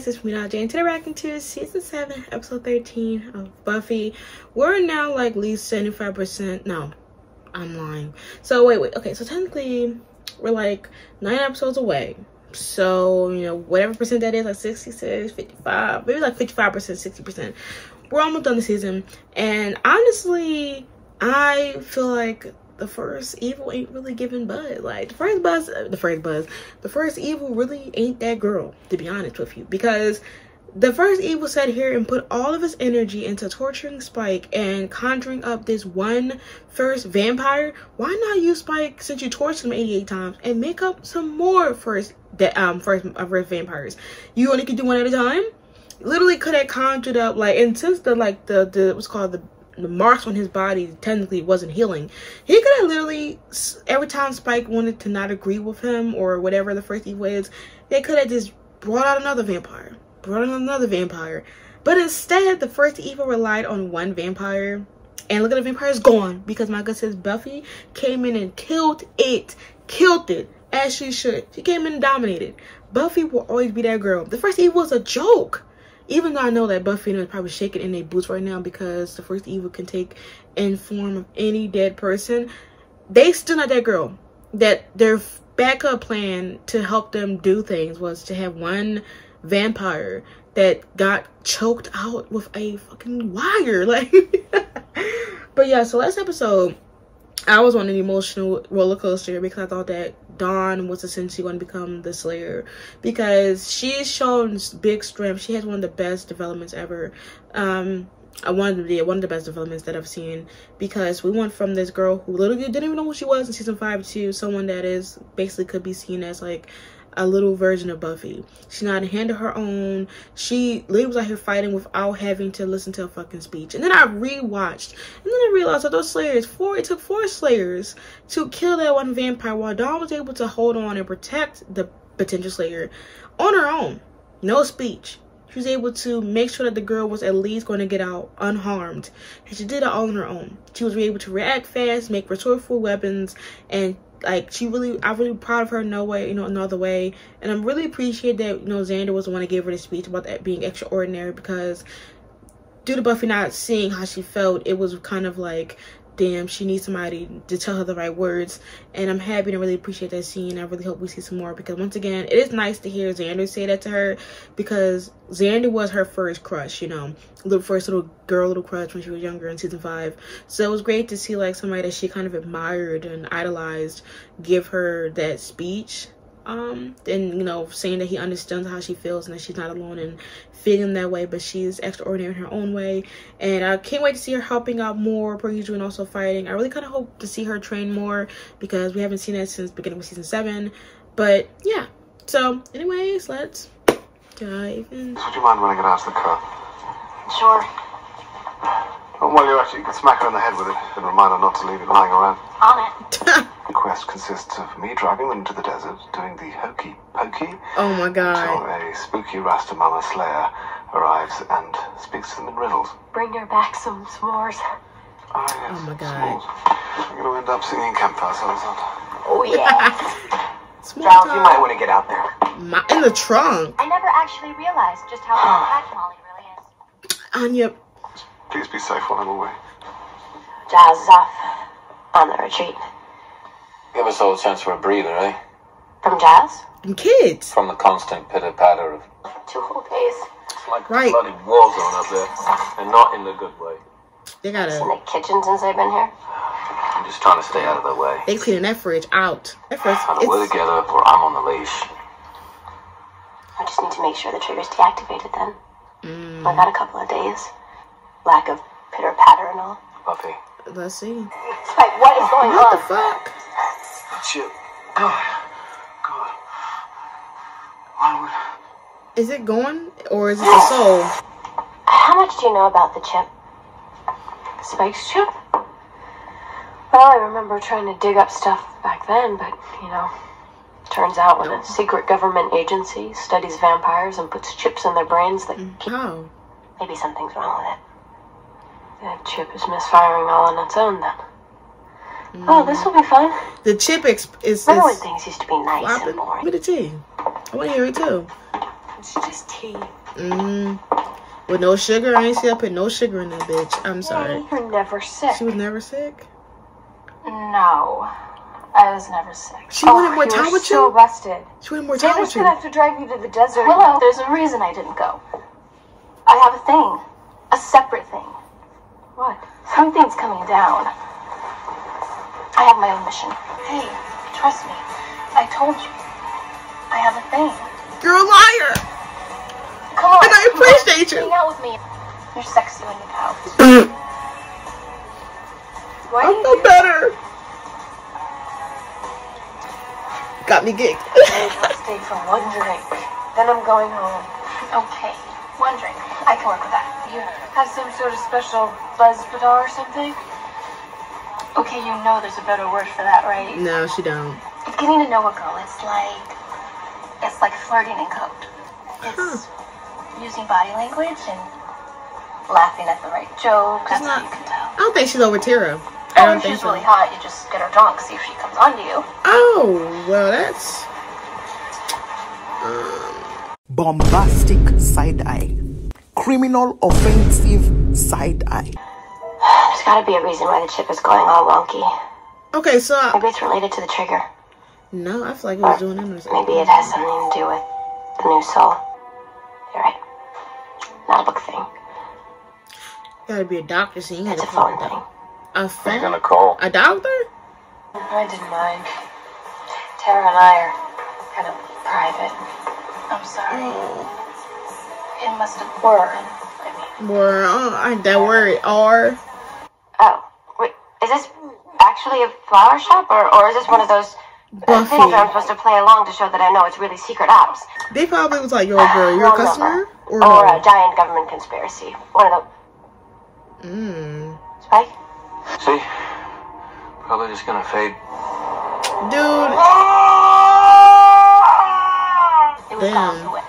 guys, it's me now, Jane. Today we're reacting to season 7 episode 13 of Buffy. We're now like at least 75%. No, I'm lying. So wait, okay, so technically we're like 9 episodes away. So, you know, whatever percent that is, like 66, 55, maybe like 55%, 60%. We're almost done the season, and honestly I feel like the first evil ain't really giving bud. Like the first evil really ain't that girl, to be honest with you, because the first evil sat here and put all of his energy into torturing Spike and conjuring up this one first vampire. Why not use Spike, since you tortured him 88 times, and make up some more first vampires? You only could do one at a time. Literally could have conjured up, like, and since the what's called the marks on his body technically wasn't healing, he could have literally, every time Spike wanted to not agree with him or whatever the first evil is, they could have just brought out another vampire. But instead, the first evil relied on one vampire, and look at the vampire's gone, because my gut says Buffy came in and killed it, as she should. She came in and dominated. Buffy will always be that girl. The first evil is a joke. Even though I know that Buffy is probably shaking in their boots right now because the first evil can take in form of any dead person, they still not that girl. That their backup plan to help them do things was to have one vampire that got choked out with a fucking wire. Like, but yeah, so last episode, I was on an emotional roller coaster because I thought that Dawn was essentially going to become the Slayer, because she's shown big strength. She has one of the best developments ever. One of the best developments that I've seen, because we went from this girl who literally didn't even know who she was in season 5 to someone that is basically could be seen as like a little version of Buffy. She's not a hand of her own. She literally was out here fighting without having to listen to a fucking speech. And then I rewatched, and then I realized that those Slayers, it took 4 Slayers to kill that one vampire, while Dawn was able to hold on and protect the potential Slayer on her own. No speech. She was able to make sure that the girl was at least going to get out unharmed, and she did it all on her own. She was able to react fast, make resourceful weapons, and like, I'm really proud of her in another way. And I'm really appreciate that, you know, Xander was the one to give her the speech about that being extraordinary, because due to Buffy not seeing how she felt, it was kind of like, damn, she needs somebody to tell her the right words. And I'm happy and really appreciate that scene. I really hope we see some more, because once again, it is nice to hear Xander say that to her, because Xander was her first crush, you know, first little crush when she was younger in season 5. So it was great to see like somebody that she kind of admired and idolized give her that speech, and, you know, saying that he understands how she feels and that she's not alone in feeling that way, but she's extraordinary in her own way. And I can't wait to see her helping out more per usual, and also fighting. I really kind of hope to see her train more, because we haven't seen that since the beginning of season 7. But yeah, so anyways, let's dive in. Would you mind running it out to the car? Sure. And while you're at it, you can smack her on the head with it and remind her not to leave it lying around. On it. The quest consists of me driving them into the desert, doing the hokey pokey. Oh my god. Until a spooky Rasta Mama Slayer arrives and speaks to them in riddles. Bring her back some s'mores. Ah, yes. Oh my god. S'mores. I'm going to end up singing campfire songs, aren't I? Oh yeah. Giles, you might want to get out there. In the trunk. I never actually realized just how compact Molly really is. Anya. Please be safe while I'm away. Giles is off on the retreat. Give us all a chance for a breather, eh? From Giles? And kids. From the constant pitter-patter of... 2 whole days. It's like a bloody war zone up there, and not in the good way. They gotta... In the kitchen since I've been here? I'm just trying to stay out of the way. They cleaning that fridge out. That fridge, Either we're together or I'm on the leash. I just need to make sure the trigger's deactivated then. I got a couple of days. Lack of pitter-patter and all. Buffy. Let's see. Spike, what is going on? What the fuck? Chip. God. Why would... Is it going, or is it the soul? How much do you know about the chip? Spike's chip? Well, I remember trying to dig up stuff back then, but, you know, turns out when a secret government agency studies vampires and puts chips in their brains, that maybe something's wrong with it. That chip is misfiring all on its own then. Oh, this will be fun. The chip is remember when things used to be nice flopping. and boring? Give me the tea. I want to hear it too. It's just tea. With no sugar? I ain't see I put no sugar in that bitch. I'm sorry. You're never sick. She was never sick? No. I was never sick. She wanted more time with you? So rested. She wanted more time with you? David's gonna have to drive you to the desert. Willow, there's a reason I didn't go. I have a thing. A separate thing. What? Something's coming down. I have my own mission. Hey, trust me. I told you. I have a thing. You're a liar. Come on. And I appreciate you. Hang out with me. You're sexy when you pout. I feel better. Got me gigged. I'll stay for one drink. Then I'm going home. Okay. One drink. I can work with that. You have some sort of special buzz badar or something? Okay, you know there's a better word for that, right? No, she don't. It's getting to know a girl. It's like flirting in code. It's using body language and laughing at the right joke. That's how you can tell. I don't think she's over Tara. Oh, if she's really hot, you just get her drunk, see if she comes on to you. Oh, well, that's... Bombastic side eye. Criminal offensive side eye. There's gotta be a reason why the chip is going all wonky. Okay, so... Maybe it's related to the trigger. No, I feel like it was doing it. Maybe it has something to do with the new soul. You're right. Not a book thing. Gotta be a doctor, so you It's gotta a phone thing. A phone? You're gonna call? A doctor? I didn't mind. Tara and I are kind of private. I'm sorry. It must have worked. That word, R. Oh, wait. Is this actually a flower shop, or is this one of those Buffy. things where I'm supposed to play along to show that I know it's really secret ops? They probably was like, yo, girl, you're a customer? Or a giant government conspiracy. One of those. Spike? See? Probably just gonna fade. Dude. It was gone away.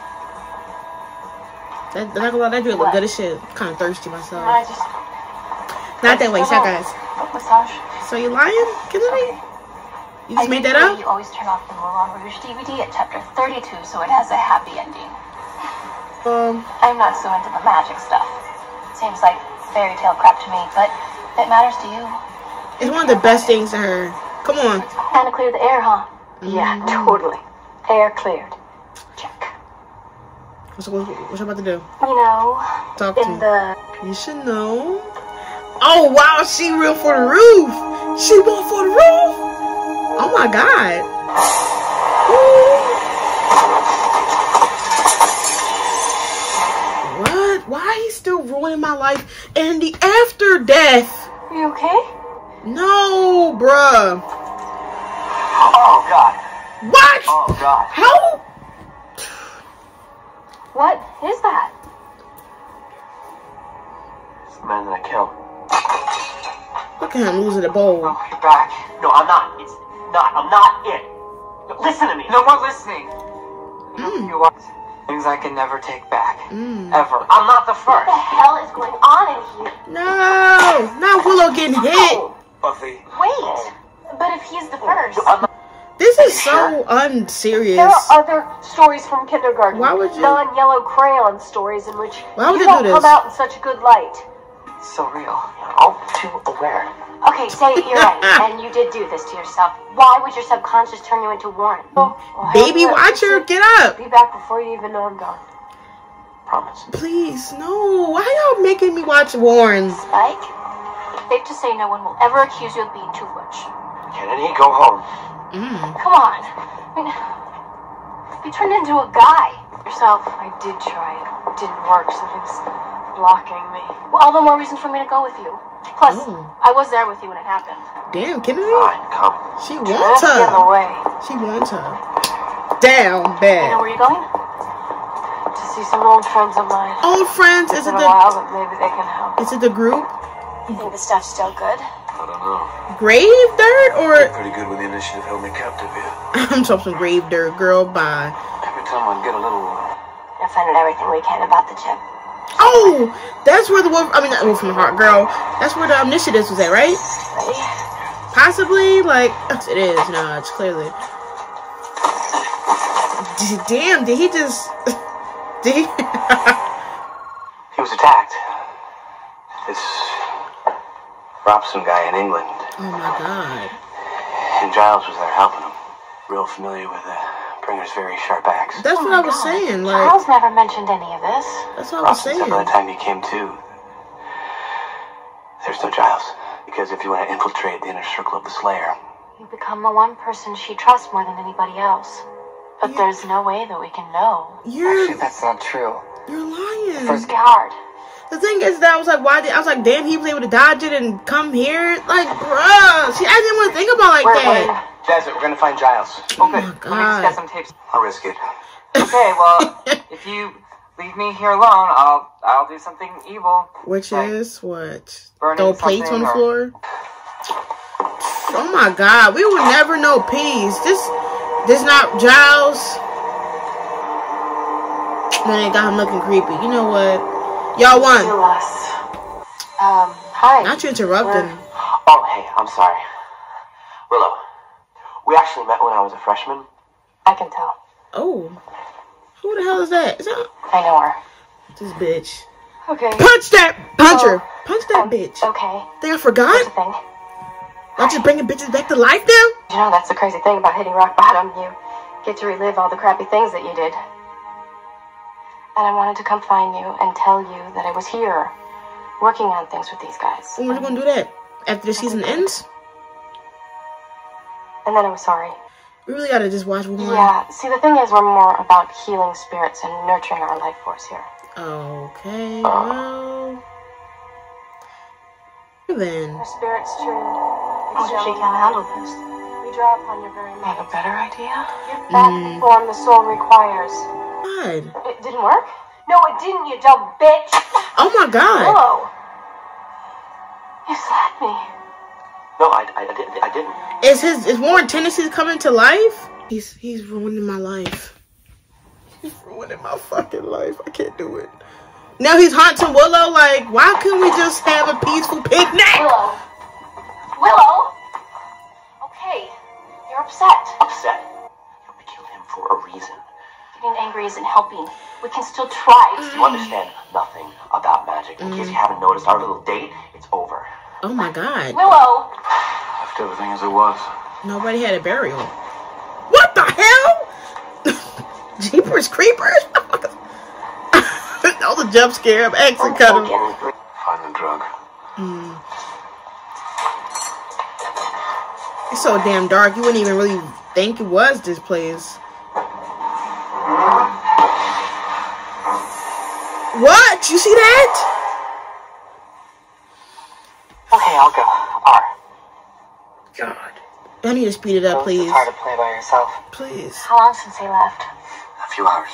That dude look good as shit. Kind of thirsty myself. I just... Not that way, shut guys. Massage. So you lying? Kidding me? You just made that up? You always turn off the Moulin Rouge DVD at chapter 32, so it has a happy ending. I'm not so into the magic stuff. Seems like fairy tale crap to me, but it matters to you. It's one of the best things to her. Come on. Kind of cleared the air, huh? Yeah, totally. Air cleared. Check. What's you about to do? You know, Talk to me. You should know. Oh, wow, she real for the roof. She went for the roof. Oh, my God. What? Why are you still ruining my life and the after death? Are you okay? No, bruh. Oh, God. What? Oh, God. How? What is that? It's the man that I killed. Look at him losing the bowl. Oh, you're back. No, I'm not. It's not. I'm not it. No, listen to me. No more listening. You are things I can never take back. Ever. I'm not the first. What the hell is going on in here? No, not Willow getting hit. Buffy. Wait, but if he's the first... This is so unserious. There are other stories from kindergarten. Why would you- Non-yellow crayon stories in which Why would you they won't do come this? out in such a good light. It's so real. All too aware. Okay, say you're right, and you did do this to yourself. Why would your subconscious turn you into Warren? Baby watcher, get up. Be back before you even know I'm gone. Promise. Please, no. Why y'all making me watch Warren? Spike, safe to say no one will ever accuse you of being too rich. Kennedy, go home. Come on. I mean, you turned into a guy. Yourself, I did try. It didn't work. Something's blocking me. Well, all the more reason for me to go with you. Plus, I was there with you when it happened. Damn, Kennedy. Fine, come. She wants Get in the her. way. She wants her. Down You know bad. where you're going? To see some old friends of mine. Old friends, is It's it been a while, but maybe they can help. Is it the group? You think the stuff's still good? I don't know. Grave dirt or Pretty good when the initiative held me captive here. I'm talking some grave dirt, girl. Bye. Every time I'd get a little... I found out everything we can about the chip. Oh, that's where the wolf. I mean, not wolf from the heart, girl. That's where the omniscience was at, right? Ready? Possibly, like it is. No, it's clearly. Damn, did he just? PTSD. He was attacked. This Robson guy in England. Oh my god. And Giles was there helping him. Real familiar with Pringer's very sharp axe. That's what I was saying. Like, Giles never mentioned any of this. that's what I was Robson saying. said by the time he came to, there's no Giles. Because if you want to infiltrate the inner circle of the Slayer, You become the one person she trusts more than anybody else. But there's no way that we can know. Actually, that's not true. You're lying. First, It's hard. The thing is that I was like, I was like, damn, he was able to dodge it and come here. Like, bruh. See, I didn't want to think about like that. Desert, we're gonna find Giles. oh good. my Let me just God. get some tapes. I'll risk it. Okay, well, if you leave me here alone, I'll do something evil. Which Like is what? burning Throw plates on the something floor? Oh my god, we will never know peace. This not Giles. Then it got him looking creepy. You know what? Y'all won. Hi. Not you interrupting. Oh, hey, I'm sorry. Willow, we actually met when I was a freshman. I can tell. Oh. Who the hell is that? Is that I know her. this bitch? Okay. Punch that! Punch her! Punch that bitch. Okay. Think I Here's forgot? the thing. Not just bringing bitches back to life now? You know, that's the crazy thing about hitting rock bottom. You get to relive all the crappy things that you did. And I wanted to come find you and tell you that I was here, working on things with these guys. When are you gonna do that? After the season ends? And then I was sorry. We really gotta just watch one more. Yeah, see, the thing is, we're more about healing spirits and nurturing our life force here. Okay, well. Then. Our spirits tuned. It's she can't handle this. We draw upon your very mind. have a better idea? Give back the form the soul requires. God. It didn't work? No, it didn't, you dumb bitch! Oh my god. Hello! You slapped me. No, I didn't. Is Warren tendencies coming to life? He's ruining my life. He's ruining my fucking life. I can't do it. Now he's haunting Willow. Like, why couldn't we just have a peaceful picnic? Willow! Willow! Okay, you're upset. Upset. We killed him for a reason. Getting angry isn't helping. We can still try. You understand nothing about magic. In case you haven't noticed, our little date, it's over. Oh my god. Willow! Left everything as it was. Nobody had a burial. What the hell? Jeepers creepers? That was a jump scare. I'm actually kind of. Find the drug. It's so damn dark. You wouldn't even really think it was this place. What? You see that? Okay, I'll go. R. God. I need to speed it up, please. It's hard to play by yourself. Please. How long since he left? A few hours.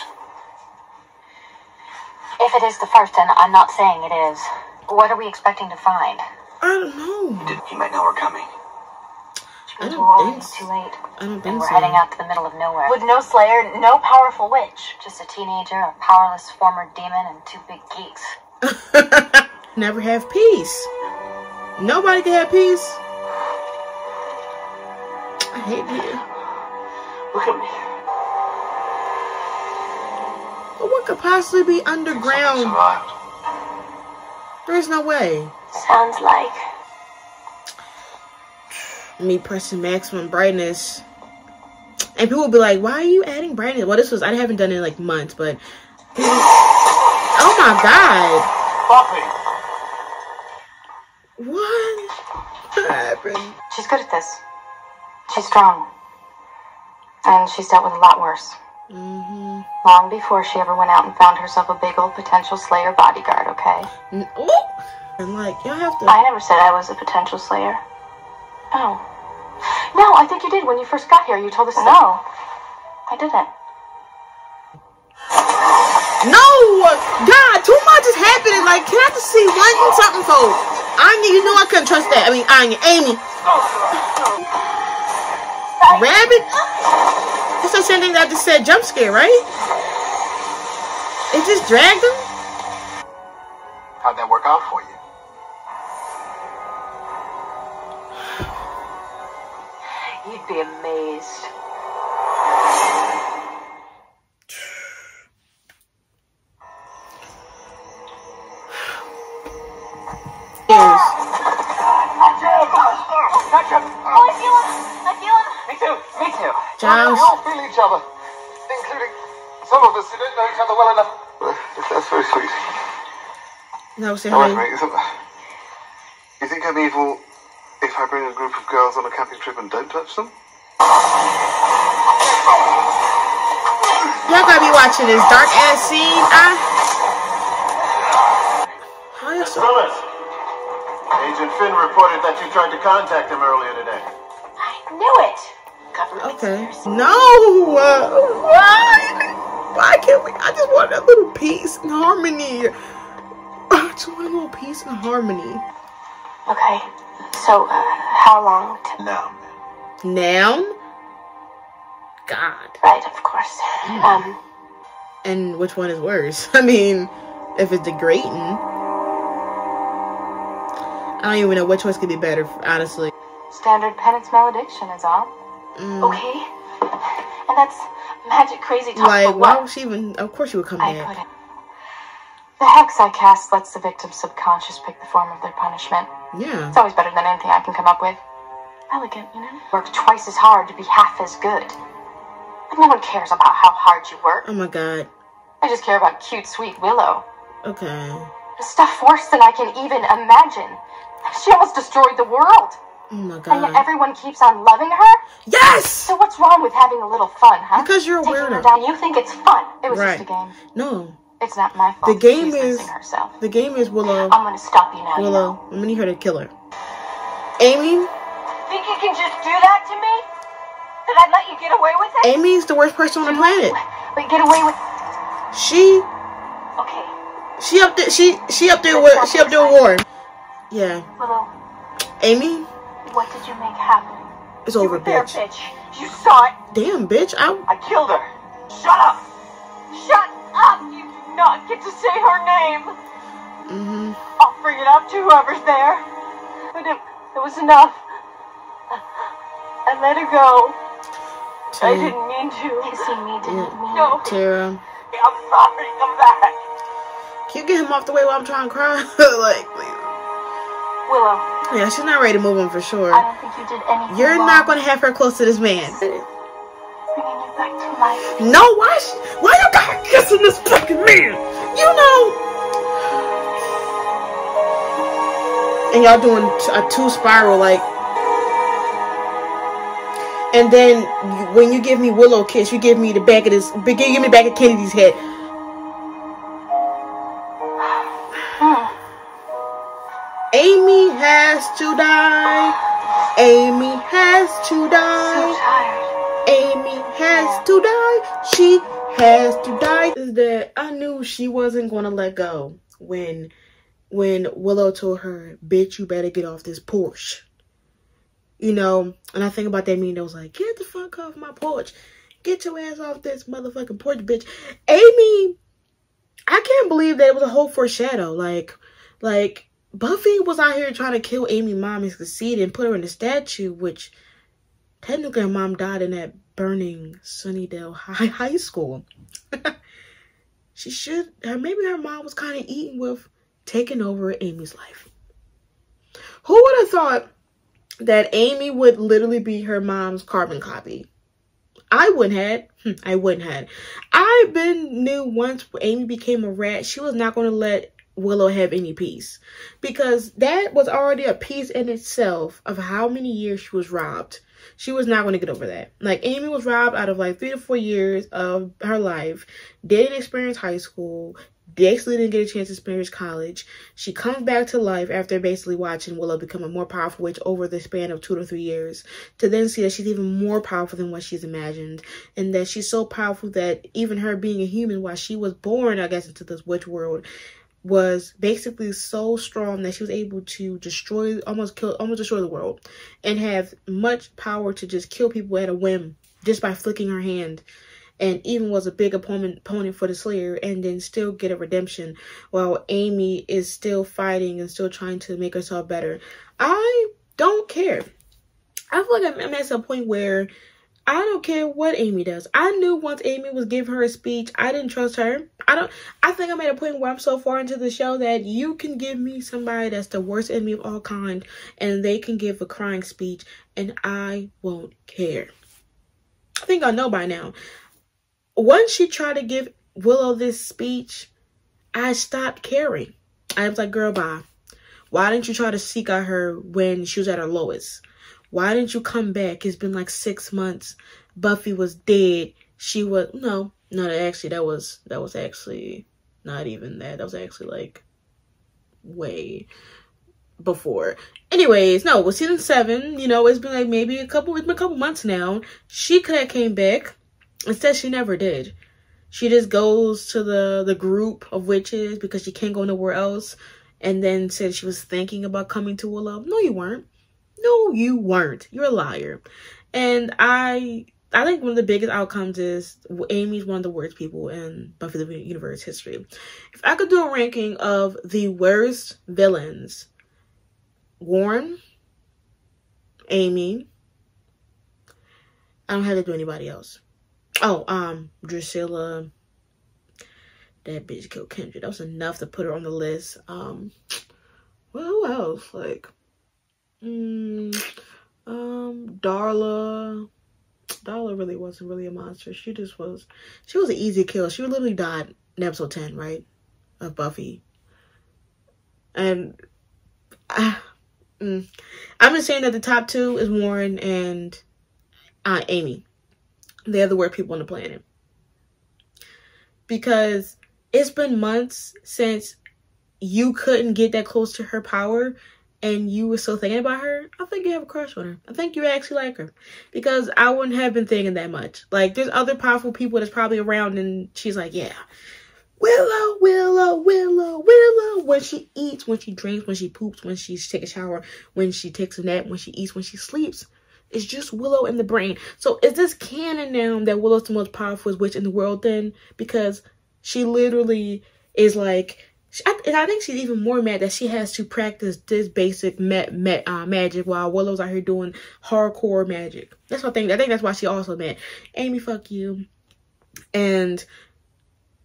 If it is the first, and I'm not saying it is, what are we expecting to find? I don't know. He might know we're coming. I Too don't old, think too so. late. I don't And think we're so. heading out to the middle of nowhere. With no slayer, no powerful witch. Just a teenager, a powerless former demon, and two big geeks. Never have peace. Nobody can have peace. I hate you. Look at me. But what could possibly be underground? Survived. There's no way. Sounds like. Me pressing maximum brightness. And people will be like, why are you adding brightness? Well, I haven't done it in like months, but. Oh my god. Buffy! What happened? She's good at this. She's strong. And she's dealt with a lot worse. Long before she ever went out and found herself a big old potential slayer bodyguard, okay? Ooh. And like, y'all have to. I never said I was a potential slayer. Oh. No, I think you did when you first got here. You told us. No, I didn't. No! God, too much is happening. Like, can I just see one something, folks? You know I couldn't trust that. I mean, Amy. Rabbit? It's the same thing that I just said, jump scare, right? It just dragged him? How'd that work out for you? You'd be amazed. Chip. Oh, I feel him. I feel him. Me too. Me too. Giles. We all feel each other, including some of us who don't know each other well enough. That's very sweet. No, say Now, wait, hi. you think I'm evil if I bring a group of girls on a camping trip and don't touch them? Y'all gotta be watching this dark ass scene. How you so? Phyllis, Agent Finn reported that you tried to contact him earlier today. I knew it. Government Okay. conspiracy. No. Why can't we? I just want a little peace and harmony. I just want a little peace and harmony. Okay. So, how long? Now? God. Right, of course. And which one is worse? I mean, if it's degrading, I don't even know which one's gonna be better, honestly. Standard penance malediction is all. Okay. And that's magic crazy talk Like, for why what? would she even? Of course she would come I back. couldn't. The hex I cast lets the victim's subconscious pick the form of their punishment. Yeah. It's always better than anything I can come up with. Elegant, you know? Work twice as hard to be half as good. But no one cares about how hard you work. Oh my God. I just care about cute, sweet Willow. Okay. Stuff worse than I can even imagine. She almost destroyed the world. Oh my And yet God. everyone keeps on loving her? Yes! So what's wrong with having a little fun, huh? Because you're a Taking her weirdo. down, you think it's fun. It was Right. just a game. No. It's not my fault. The game She's is- losing herself. The game is Willow. I'm gonna stop you now. You know. Willow. I'm gonna need her to kill her. Amy? Think you can just do that to me? That I'd let you get away with it? Amy's the worst person on the planet. Wait, get away with... She Okay, up there. She up there with war. Yeah. Willow, Amy, what did you make happen? it's over, There, bitch. bitch. You saw it. Damn, bitch. I killed her. Shut up. Shut up! You do not get to say her name. I'll bring it up to whoever's there. But it was enough. I let her go. I didn't mean to. Kissing me didn't mean... No. Tara. I'm sorry. Come back. Can you get him off the way while I'm trying to cry? Like, please. Willow, Yeah, she's not ready to move on for sure. I don't think you did anything You're wrong. not going to have her close to this man. Bringing you back to life. No, why you got her kissing this fucking man? You know. And y'all doing a two spiral, like. And then when you give me Willow kiss, you give me the back of this. Give me the back of Kennedy's head. Amy has to die. Amy has to die. So tired. Amy has to die. She has to die. Is that I knew she wasn't gonna let go when Willow told her, "Bitch, you better get off this porch." You know, and I think about that meme that was like, "Get the fuck off my porch. Get your ass off this motherfucking porch, bitch." Amy, I can't believe that it was a whole foreshadow. Like Buffy was out here trying to kill Amy's mom and succeed and put her in a statue, which technically her mom died in that burning Sunnydale High School. Maybe her mom was kind of eating with taking over Amy's life. Who would have thought that Amy would literally be her mom's carbon copy? I wouldn't have. I knew once Amy became a rat, she was not going to let Willow have any peace, because that was already a piece in itself of how many years she was robbed. She was not going to get over that. Like, Amy was robbed out of like 3 to 4 years of her life, didn't experience high school, basically didn't get a chance to experience college. She comes back to life after basically watching Willow become a more powerful witch over the span of 2 to 3 years, to then see that she's even more powerful than what she's imagined, and that she's so powerful that even her being a human while she was born, I guess, into this witch world, was basically so strong that she was able to almost destroy the world, and have much power to just kill people at a whim just by flicking her hand, and even was a big opponent for the Slayer, and then still get a redemption while Amy is still fighting and still trying to make herself better. I don't care. I feel like I'm at some point where I don't care what Amy does. I knew once Amy was giving her a speech, I didn't trust her. I think I'm at a point where I'm so far into the show that you can give me somebody that's the worst enemy of all kind and they can give a crying speech and I won't care. I think I know by now. Once she tried to give Willow this speech, I stopped caring. I was like, girl, bye. Why didn't you try to seek out her when she was at her lowest? Why didn't you come back? It's been like 6 months. Buffy was dead. She was no, actually that was actually not even that. That was actually like way before. Anyways, no, it was season 7. You know, it's been like maybe a couple months now. She could have came back. Instead, she never did. She just goes to the group of witches because she can't go nowhere else. And then said she was thinking about coming to Willow. No, you weren't. No, you weren't. You're a liar. And I think one of the biggest outcomes is Amy's one of the worst people in Buffy the Universe history. If I could do a ranking of the worst villains, Warren, Amy, I don't have to do anybody else. Oh, Drusilla, that bitch killed Kendra. That was enough to put her on the list. Well, who else? Like, Darla. Darla really wasn't really a monster. She was an easy kill. She literally died in episode 10, right? Of Buffy. And I'm just saying that the top 2 is Warren and Amy. They're the worst people on the planet. Because it's been months since you couldn't get that close to her power and you were still thinking about her. I think you have a crush on her. I think you actually like her. Because I wouldn't have been thinking that much. Like, there's other powerful people that's probably around and she's like, yeah. Willow, Willow, Willow, Willow. When she eats, when she drinks, when she poops, when she takes a shower, when she takes a nap, when she eats, when she sleeps. It's just Willow in the brain. So is this canon now that Willow's the most powerful witch in the world then? Because she literally is like, and I think she's even more mad that she has to practice this basic magic while Willow's out here doing hardcore magic. That's what I think. I think that's why she also mad. Amy, fuck you. And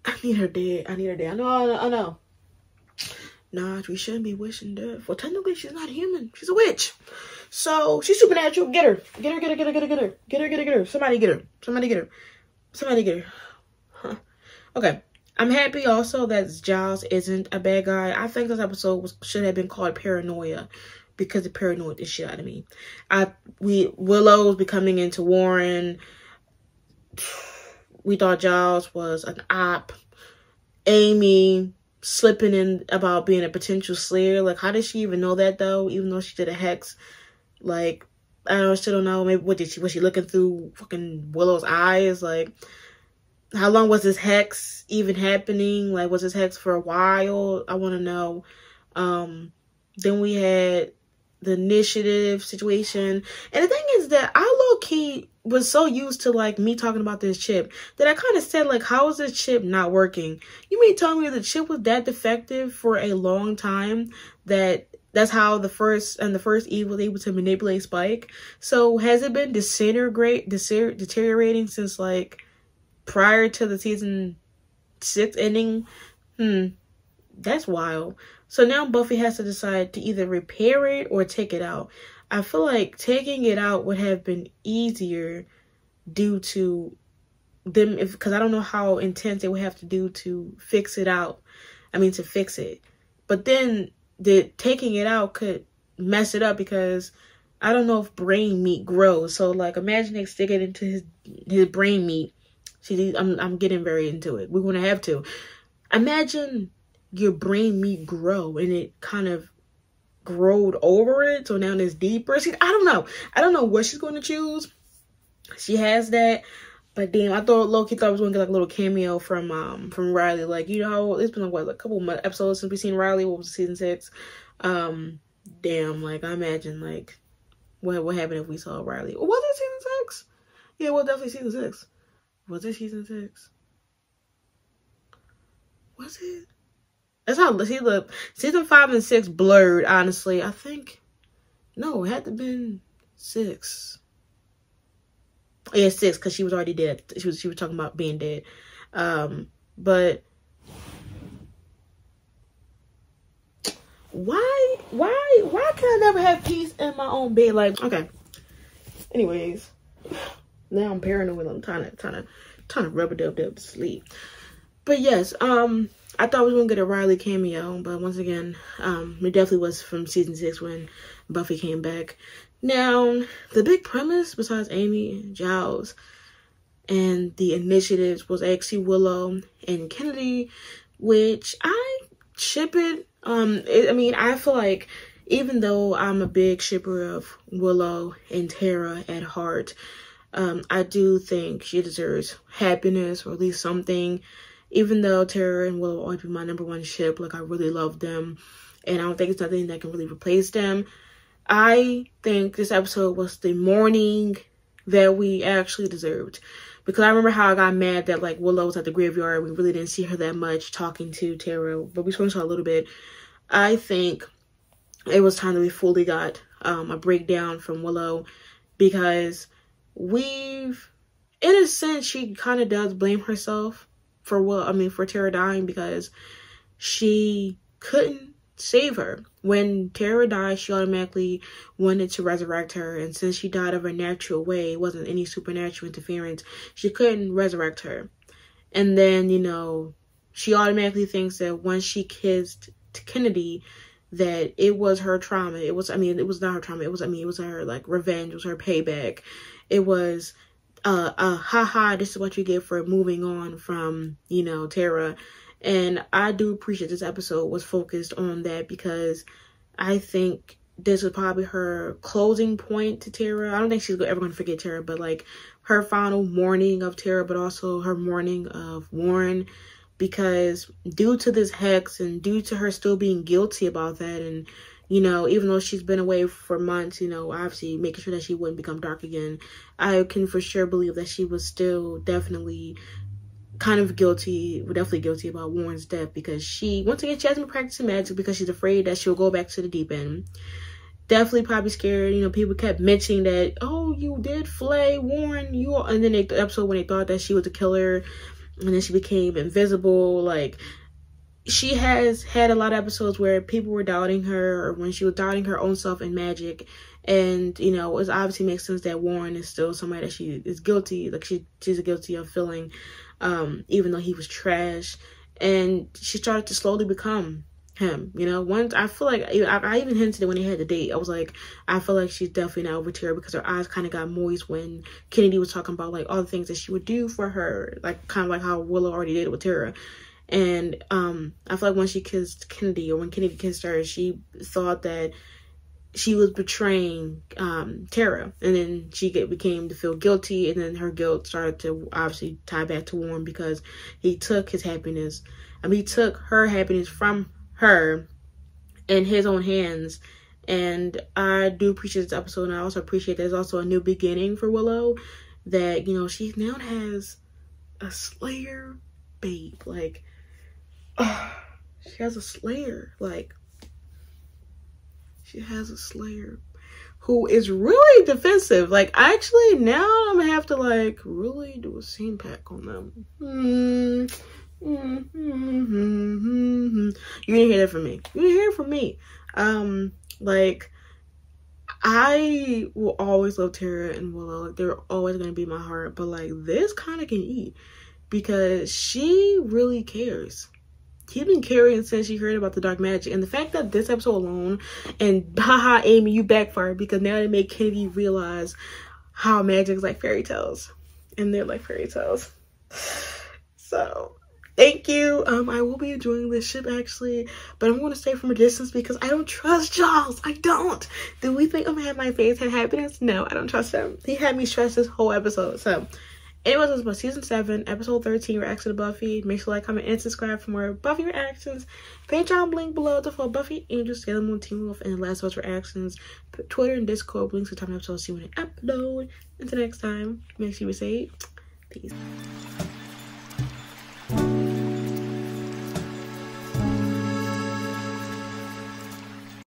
I need her dead. I need her dead. I know. Nah, we shouldn't be wishing death. Well, technically, she's not human. She's a witch. So, she's supernatural. Get her. Get her, get her, get her, get her, get her. Get her, get her, get her. Somebody get her. Somebody get her. Somebody get her. Huh. Okay. I'm happy also that Giles isn't a bad guy. I think this episode should have been called Paranoia because it paranoid the shit out of me. Willow's becoming into Warren. We thought Giles was an op. Amy slipping in about being a potential slayer. Like, how did she even know that though? Even though she did a hex. Like, I still don't know. Maybe was she looking through fucking Willow's eyes? Like, how long was this hex even happening? Like, was this hex for a while? I want to know. Then we had the initiative situation. And the thing is that I low-key was so used to, like, me talking about this chip that I kind of said, like, how is this chip not working? You mean tell me the chip was that defective for a long time that's how the first Eve was able to manipulate Spike? So has it been deteriorating since, like, prior to the season 6 ending? That's wild. So now Buffy has to decide to either repair it or take it out. I feel like taking it out would have been easier due to them, because I don't know how intense they would have to do to fix it out. I mean, to fix it. But then taking it out could mess it up because I don't know if brain meat grows. So, like, imagine they stick it into his brain meat. See, I'm getting very into it. We're going to have to. Imagine your brain meat grow and it kind of growed over it, so now it's deeper. See, I don't know what she's going to choose. She has that, but damn, I thought Loki thought I was going to get like a little cameo from Riley. Like, you know, it's been like what, a couple episodes since we seen Riley. What was it, season 6? Damn, like, I imagine like what happened if we saw Riley. Was it season 6? Yeah, well, definitely season 6. Was it season 6? Was it? That's how, see, look, season 5 and 6 blurred, honestly. I think, no, it had to have been 6. Yeah, 6, because she was already dead. She was talking about being dead. But why can I never have peace in my own bed? Like, okay. Anyways, now I'm paranoid. I'm trying to rub a dub to sleep. But yes, I thought we were gonna get a Riley cameo, but once again, it definitely was from season 6 when Buffy came back. Now, the big premise, besides Amy and Giles and the initiatives, was actually Willow and Kennedy, which I ship it. I mean, I feel like even though I'm a big shipper of Willow and Tara at heart, I do think she deserves happiness, or at least something. Even though Tara and Willow will always be my #1 ship, like I really love them, and I don't think it's nothing that can really replace them. I think this episode was the mourning that we actually deserved, because I remember how I got mad that like Willow was at the graveyard. We really didn't see her that much talking to Tara, but we saw a little bit. I think it was time that we fully got a breakdown from Willow, because in a sense, she kind of does blame herself for Tara dying, because she couldn't save her. When Tara died, she automatically wanted to resurrect her, and since she died of a natural way, it wasn't any supernatural interference, she couldn't resurrect her. And then, you know, she automatically thinks that once she kissed Kennedy, that it was her trauma. It was not her trauma. It was her like revenge. It was her payback. It was haha, this is what you get for moving on from, you know, Tara. And I do appreciate this episode was focused on that, because I think this was probably her closing point to Tara. I don't think she's ever going to forget Tara, but like her final mourning of Tara, but also her mourning of Warren, because due to this hex and due to her still being guilty about that, and you know, even though she's been away for months, you know, obviously making sure that she wouldn't become dark again, I can for sure believe that she was still definitely kind of guilty about Warren's death, because once again, she hasn't been practicing magic because she's afraid that she'll go back to the deep end. Definitely probably scared. You know, people kept mentioning that, oh, you did flay Warren, and then the episode when they thought that she was a killer, and then she became invisible. Like, she has had a lot of episodes where people were doubting her, or when she was doubting her own self in magic. And, you know, it obviously makes sense that Warren is still somebody that she is guilty, like she's guilty of feeling, even though he was trash. And she started to slowly become him, you know. Once I feel like, I even hinted it when they had the date. I was like, I feel like she's definitely not over Tara, because her eyes kind of got moist when Kennedy was talking about like all the things that she would do for her, like kind of like how Willow already did with Tara. And I feel like when she kissed Kennedy, or when Kennedy kissed her, she thought that she was betraying Tara, and then she became to feel guilty, and then her guilt started to obviously tie back to Warren, because he took his happiness. He took her happiness from her in his own hands. And I do appreciate this episode, and I also appreciate there's also a new beginning for Willow, that, you know, she now has a Slayer babe. Like, she has a Slayer. Like, she has a Slayer who is really defensive. Like, actually, now I'm gonna have to like really do a scene pack on them. You didn't hear that from me. You didn't hear it from me. Like, I will always love Tara and Willow. Like, they're always gonna be in my heart. But like, this kind of can eat, because she really cares. She's been caring since she heard about the dark magic. And the fact that this episode alone, and haha, Amy, you backfired, because now they make Kennedy realize how magic is like fairy tales, and they're like fairy tales. So thank you. I will be enjoying this ship actually, but I'm going to stay from a distance because I don't trust Giles. I don't. Do we think I'm gonna have my face and happiness? No, I don't trust him. He had me stressed this whole episode. So anyways, this was season 7, episode 13, reaction to Buffy. Make sure to like, comment, and subscribe for more Buffy reactions. Patreon link below to follow Buffy, Angel, Sailor Moon, Teen Wolf, and the Last of Us reactions. Twitter and Discord links to time episodes. See you when I upload. Until next time, make sure you say peace.